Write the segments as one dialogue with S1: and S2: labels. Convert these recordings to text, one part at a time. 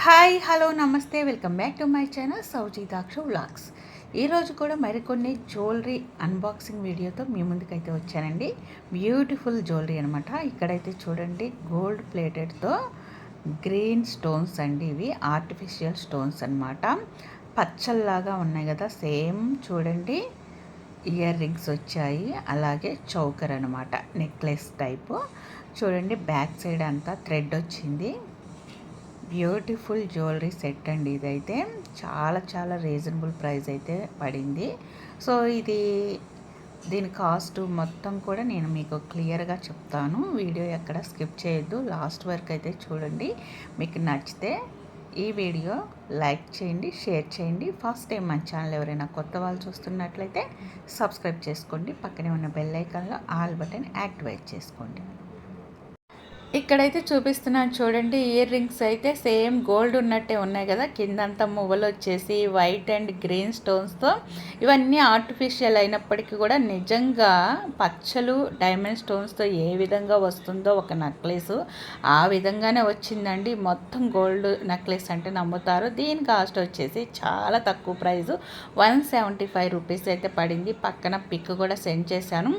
S1: Hi hello నమస్తే welcome back to my channel సౌజీదాక్ష vlogs. ఈరోజు కూడా మరికొన్ని జ్యువెలరీ అన్బాక్సింగ్ వీడియోతో మీ ముందుకైతే వచ్చానండి. బ్యూటిఫుల్ జ్యువెలరీ అనమాట. ఇక్కడైతే చూడండి, గోల్డ్ ప్లేటెడ్తో గ్రీన్ స్టోన్స్ అండి. ఇవి ఆర్టిఫిషియల్ స్టోన్స్ అనమాట. పచ్చల్లాగా ఉన్నాయి కదా, సేమ్ చూడండి. ఇయర్ రింగ్స్ వచ్చాయి, అలాగే చౌకర్ అనమాట, నెక్లెస్ టైపు. చూడండి, బ్యాక్ సైడ్ అంతా థ్రెడ్ వచ్చింది. బ్యూటిఫుల్ జ్యువెలరీ సెట్ అండి. ఇదైతే చాలా రీజనబుల్ ప్రైస్ అయితే పడింది. సో దీని కాస్ట్ మొత్తం కూడా నేను మీకు క్లియర్గా చెప్తాను. వీడియో ఎక్కడ స్కిప్ చేయొద్దు, లాస్ట్ వరకు అయితే చూడండి. మీకు నచ్చితే ఈ వీడియో లైక్ చేయండి, షేర్ చేయండి. ఫస్ట్ టైం మన ఛానల్ ఎవరైనా కొత్త వాళ్ళు చూస్తున్నట్లయితే సబ్స్క్రైబ్ చేసుకోండి. పక్కనే ఉన్న బెల్ ఐకాన్లో ఆల్ బటన్ యాక్టివేట్ చేసుకోండి. ఇక్కడైతే చూపిస్తున్నాను చూడండి. ఇయర్ రింగ్స్ అయితే సేమ్ గోల్డ్ ఉన్నట్టే ఉన్నాయి కదా. కిందంతా మువ్వలు వచ్చేసి వైట్ అండ్ గ్రీన్ స్టోన్స్తో, ఇవన్నీ ఆర్టిఫిషియల్ అయినప్పటికీ కూడా నిజంగా పచ్చలు డైమండ్ స్టోన్స్తో ఏ విధంగా వస్తుందో ఒక నెక్లెస్ ఆ విధంగానే వచ్చిందండి. మొత్తం గోల్డ్ నెక్లెస్ అంటే నమ్ముతారు. దీని కాస్ట్ వచ్చేసి చాలా తక్కువ ప్రైజు, 175 రూపీస్ అయితే పడింది. పక్కన పిక్ కూడా సెండ్ చేశాను.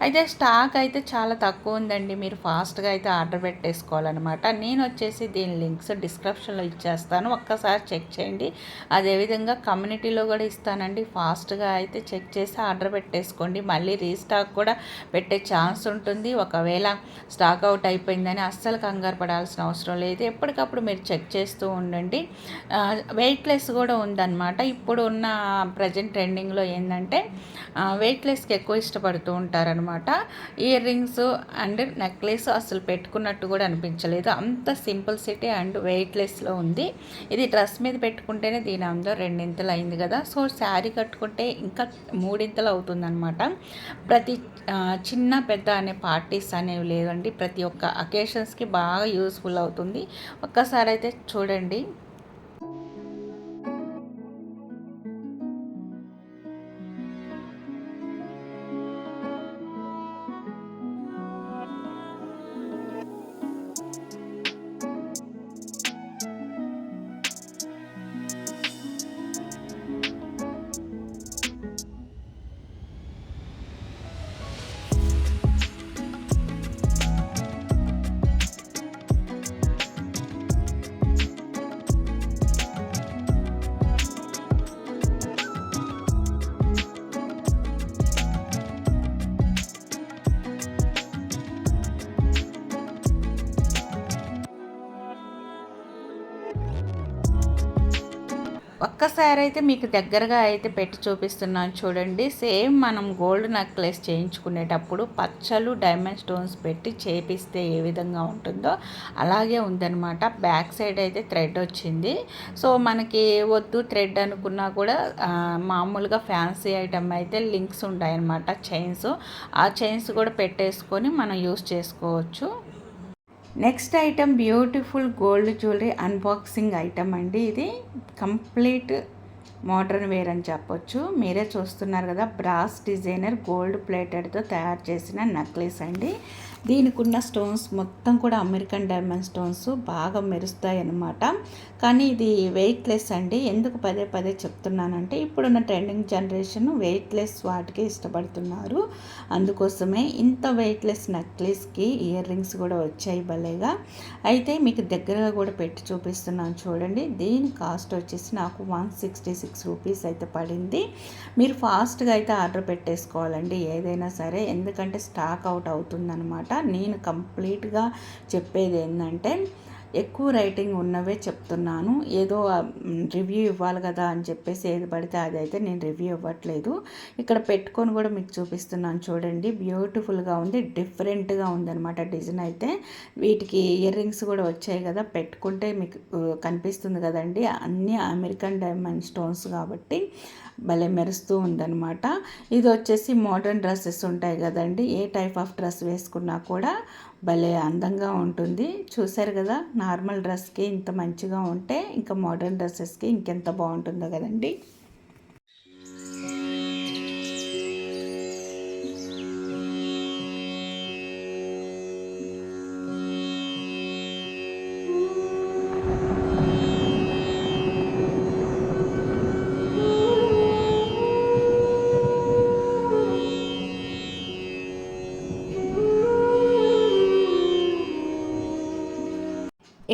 S1: అయితే స్టాక్ అయితే చాలా తక్కువ ఉందండి. మీరు ఫాస్ట్గా అయితే ఆర్డర్ పెట్టేసుకోవాలన్నమాట. నేను వచ్చేసి దీని లింక్స్ డిస్క్రిప్షన్లో ఇచ్చేస్తాను, ఒక్కసారి చెక్ చేయండి. అదేవిధంగా కమ్యూనిటీలో కూడా ఇస్తానండి. ఫాస్ట్గా అయితే చెక్ చేసి ఆర్డర్ పెట్టేసుకోండి. మళ్ళీ రీస్టాక్ కూడా పెట్టే ఛాన్స్ ఉంటుంది. ఒకవేళ స్టాక్ అవుట్ అయిపోయిందని అస్సలు కంగారు పడాల్సిన అవసరం లేదు. ఎప్పటికప్పుడు మీరు చెక్ చేస్తూ ఉండండి. వెయిట్లెస్ కూడా ఉందన్నమాట. ఇప్పుడు ఉన్న ప్రజెంట్ ట్రెండింగ్లో ఏంటంటే వెయిట్లెస్కి ఎక్కువ ఇష్టపడుతూ ఉంటారనమాట. ఇయర్ రింగ్స్ అండ్ నెక్లెస్ అసలు పెట్టుకున్నట్టు కూడా అనిపించలేదు. అంత సింపుల్సిటీ అండ్ వెయిట్లెస్లో ఉంది. ఇది డ్రెస్ మీద పెట్టుకుంటేనే దీని అందరూ రెండింతలు అయింది కదా. సో శారీ కట్టుకుంటే ఇంకా మూడింతలు అవుతుందన్నమాట. ప్రతి చిన్న పెద్ద అనే పార్టీస్ అనేవి లేదండి. ప్రతి ఒక్క అకేషన్స్కి బాగా యూస్ఫుల్ అవుతుంది. ఒక్కసారి అయితే చూడండి. ఒక్కసారి అయితే మీకు దగ్గరగా అయితే పెట్టి చూపిస్తున్నాను చూడండి. సేమ్ మనం గోల్డ్ నెక్లెస్ చేయించుకునేటప్పుడు పచ్చలు డైమండ్ స్టోన్స్ పెట్టి చేపిస్తే ఏ విధంగా ఉంటుందో అలాగే ఉందన్నమాట. బ్యాక్ సైడ్ అయితే థ్రెడ్ వచ్చింది. సో మనకి వద్దు థ్రెడ్ అనుకున్నా కూడా మామూలుగా ఫ్యాన్సీ ఐటమ్ అయితే లింక్స్ ఉంటాయన్నమాట, చైన్స్. ఆ చైన్స్ కూడా పెట్టేసుకొని మనం యూస్ చేసుకోవచ్చు. Next item beautiful gold jewellery unboxing item అండి. ఇది కంప్లీట్ మోడర్న్ వేర్ అని చెప్పొచ్చు. మీరే చూస్తున్నారు కదా, బ్రాస్ డిజైనర్ గోల్డ్ ప్లేటెడ్తో తయారు చేసిన నెక్లెస్ అండి. దీనికి ఉన్న స్టోన్స్ మొత్తం కూడా అమెరికన్ డైమండ్ స్టోన్స్, బాగా మెరుస్తాయి అన్నమాట. కానీ ఇది వెయిట్లెస్ అండి. ఎందుకు పదే చెప్తున్నానంటే ఇప్పుడున్న ట్రెండింగ్ జనరేషన్ వెయిట్లెస్ వాటికి ఇష్టపడుతున్నారు. అందుకోసమే ఇంత వెయిట్లెస్ నెక్లెస్కి ఇయర్ రింగ్స్ కూడా వచ్చాయి భలేగా. అయితే మీకు దగ్గరగా కూడా పెట్టి చూపిస్తున్నాను చూడండి. దీని కాస్ట్ వచ్చేసి నాకు 166 రూపీస్ అయితే పడింది. మీరు ఫాస్ట్గా అయితే ఆర్డర్ పెట్టేసుకోవాలండి ఏదైనా సరే, ఎందుకంటే స్టాక్ అవుట్ అవుతుందన్నమాట. నేను కంప్లీట్గా చెప్పేది ఏంటంటే ఎక్కువ రైటింగ్ ఉన్నవే చెప్తున్నాను. ఏదో రివ్యూ ఇవ్వాలి కదా అని చెప్పేసి ఏది పడితే అదైతే నేను రివ్యూ ఇవ్వట్లేదు. ఇక్కడ పెట్టుకొని కూడా మీకు చూపిస్తున్నాను చూడండి. బ్యూటిఫుల్గా ఉంది, డిఫరెంట్గా ఉందన్నమాట డిజైన్ అయితే. వీటికి ఇయర్ రింగ్స్ కూడా వచ్చాయి కదా, పెట్టుకుంటే మీకు కనిపిస్తుంది కదండి. అన్నీ అమెరికన్ డైమండ్ స్టోన్స్ కాబట్టి భలే మెరుస్తూ ఉందన్నమాట. ఇది వచ్చేసి మోడర్న్ డ్రెస్సెస్ ఉంటాయి కదండి, ఏ టైప్ ఆఫ్ డ్రెస్ వేసుకున్నా కూడా భలే అందంగా ఉంటుంది. చూసారు కదా, నార్మల్ డ్రెస్కి ఇంత మంచిగా ఉంటే ఇంకా మోడర్న్ డ్రెస్సెస్కి ఇంకెంత బాగుంటుందో కదండి.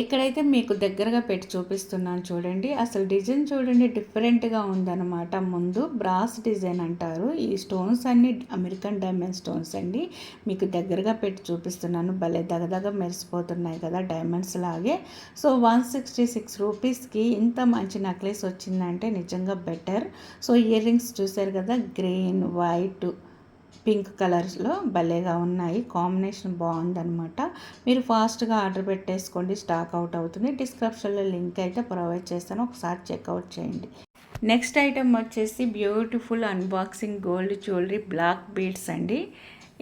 S1: ఇక్కడైతే మీకు దగ్గరగా పెట్టి చూపిస్తున్నాను చూడండి. అసలు డిజైన్ చూడండి డిఫరెంట్గా ఉందన్నమాట. ముందు బ్రాస్ డిజైన్ అంటారు. ఈ స్టోన్స్ అన్ని అమెరికన్ డైమండ్ స్టోన్స్ అండి. మీకు దగ్గరగా పెట్టి చూపిస్తున్నాను. భలే దగదగ మెరిసిపోతున్నాయి కదా డైమండ్స్ లాగే. సో 166 రూపీస్కి ఇంత మంచి నెక్లెస్ వచ్చిందంటే నిజంగా బెటర్. సో ఇయర్ రింగ్స్ చూసారు కదా, గ్రీన్, వైట్, పింక్ కలర్స్లో భలేగా ఉన్నాయి. కాంబినేషన్ బాగుందనమాట. మీరు ఫాస్ట్గా ఆర్డర్ పెట్టేసుకోండి, స్టాక్ అవుట్ అవుతుంది. డిస్క్రిప్షన్లో లింక్ అయితే ప్రొవైడ్ చేస్తాను, ఒకసారి చెక్అవుట్ చేయండి. నెక్స్ట్ ఐటమ్ వచ్చేసి beautiful unboxing gold jewellery black beads అండి.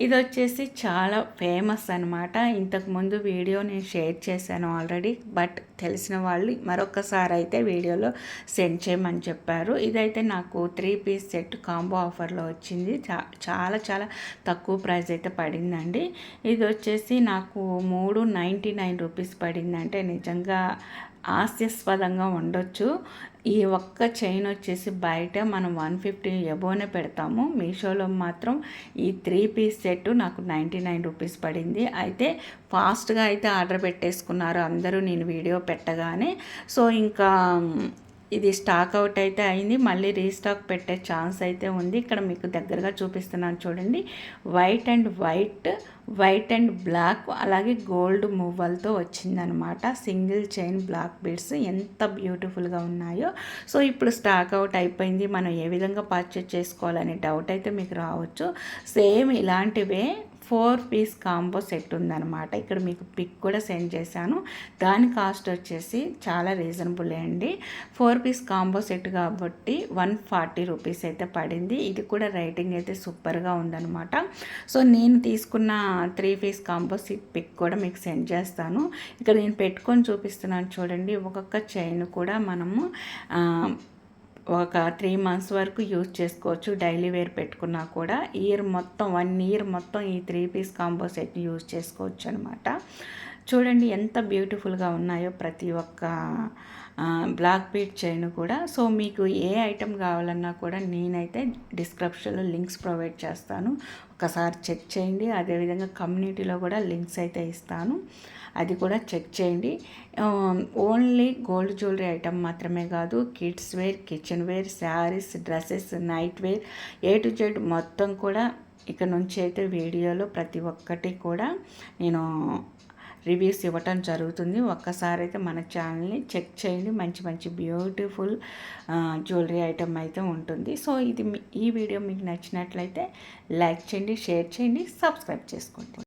S1: ఇది వచ్చేసి చాలా ఫేమస్ అనమాట. ఇంతకుముందు వీడియో నేను షేర్ చేశాను ఆల్రెడీ, బట్ తెలిసిన వాళ్ళు మరొకసారి అయితే వీడియోలో సెండ్ చేయమని చెప్పారు. ఇదైతే నాకు 3 పీస్ సెట్ కాంబో ఆఫర్లో వచ్చింది. చాలా చాలా తక్కువ ప్రైస్ అయితే పడిందండి. ఇది వచ్చేసి నాకు 399 రూపీస్ పడిందంటే నిజంగా హాస్యాస్పదంగా ఉండొచ్చు. ఈ ఒక్క చైన్ వచ్చేసి బయట మనం 150 ఎబోనే పెడతాము. మీషోలో మాత్రం ఈ 3 పీస్ సెట్ నాకు 99 రూపీస్ పడింది. అయితే ఫాస్ట్గా అయితే ఆర్డర్ పెట్టేసుకున్నారు అందరూ నేను వీడియో పెట్టగానే. సో ఇంకా ఇది స్టాక్ అవుట్ అయితే అయింది. మళ్ళీ రీస్టాక్ పెట్టే ఛాన్స్ అయితే ఉంది. ఇక్కడ మీకు దగ్గరగా చూపిస్తున్నాను చూడండి. వైట్ అండ్ బ్లాక్ అలాగే గోల్డ్ మూవల్తో వచ్చిందనమాట. సింగిల్ చైన్ బ్లాక్ బీడ్స్ ఎంత బ్యూటిఫుల్గా ఉన్నాయో. సో ఇప్పుడు స్టాక్ అవుట్ అయిపోయింది. మనం ఏ విధంగా పర్చేజ్ చేసుకోవాలనే డౌట్ అయితే మీకు రావచ్చు. సేమ్ ఇలాంటివే 4 పీస్ కాంబో సెట్ ఉందన్నమాట. ఇక్కడ మీకు పిక్ కూడా సెండ్ చేశాను. దాని కాస్ట్ వచ్చేసి చాలా రీజనబుల్ అండి. 4 పీస్ కాంబో సెట్ కాబట్టి 140 రూపీస్ అయితే పడింది. ఇది కూడా రేటింగ్ అయితే సూపర్గా ఉందన్నమాట. సో నేను తీసుకున్న 3 పీస్ కాంబో సెట్ పిక్ కూడా మీకు సెండ్ చేస్తాను. ఇక్కడ నేను పెట్టుకొని చూపిస్తున్నాను చూడండి. ఒక్కొక్క చైన్ కూడా మనము ఒక 3 మంత్స్ వరకు యూజ్ చేసుకోవచ్చు. డైలీ వేర్ పెట్టుకున్నా కూడా వన్ ఇయర్ మొత్తం ఈ 3 పీస్ కాంబో సెట్ని యూజ్ చేసుకోవచ్చు అనమాట. చూడండి ఎంత బ్యూటిఫుల్గా ఉన్నాయో ప్రతి ఒక్క బ్లాక్ బీడ్ చైన్ కూడా. సో మీకు ఏ ఐటెం కావాలన్నా కూడా నేనైతే డిస్క్రిప్షన్లో లింక్స్ ప్రొవైడ్ చేస్తాను, ఒకసారి చెక్ చేయండి. అదేవిధంగా కమ్యూనిటీలో కూడా లింక్స్ అయితే ఇస్తాను, అది కూడా చెక్ చేయండి. ఓన్లీ గోల్డ్ జ్యువెలరీ ఐటమ్ మాత్రమే కాదు, kidswear, kitchenware, saris, dresses, nightwear, A to Z మొత్తం కూడా ఇక్కడ నుంచి అయితే వీడియోలో ప్రతి ఒక్కటి కూడా నేను రివ్యూస్ ఇవ్వటం జరుగుతుంది. ఒక్కసారి అయితే మన ఛానల్ని చెక్ చేయండి. మంచి మంచి బ్యూటిఫుల్ జ్యువెలరీ ఐటమ్ అయితే ఉంటుంది. సో ఈ వీడియో మీకు నచ్చినట్లయితే లైక్ చేయండి, షేర్ చేయండి, సబ్స్క్రైబ్ చేసుకోండి.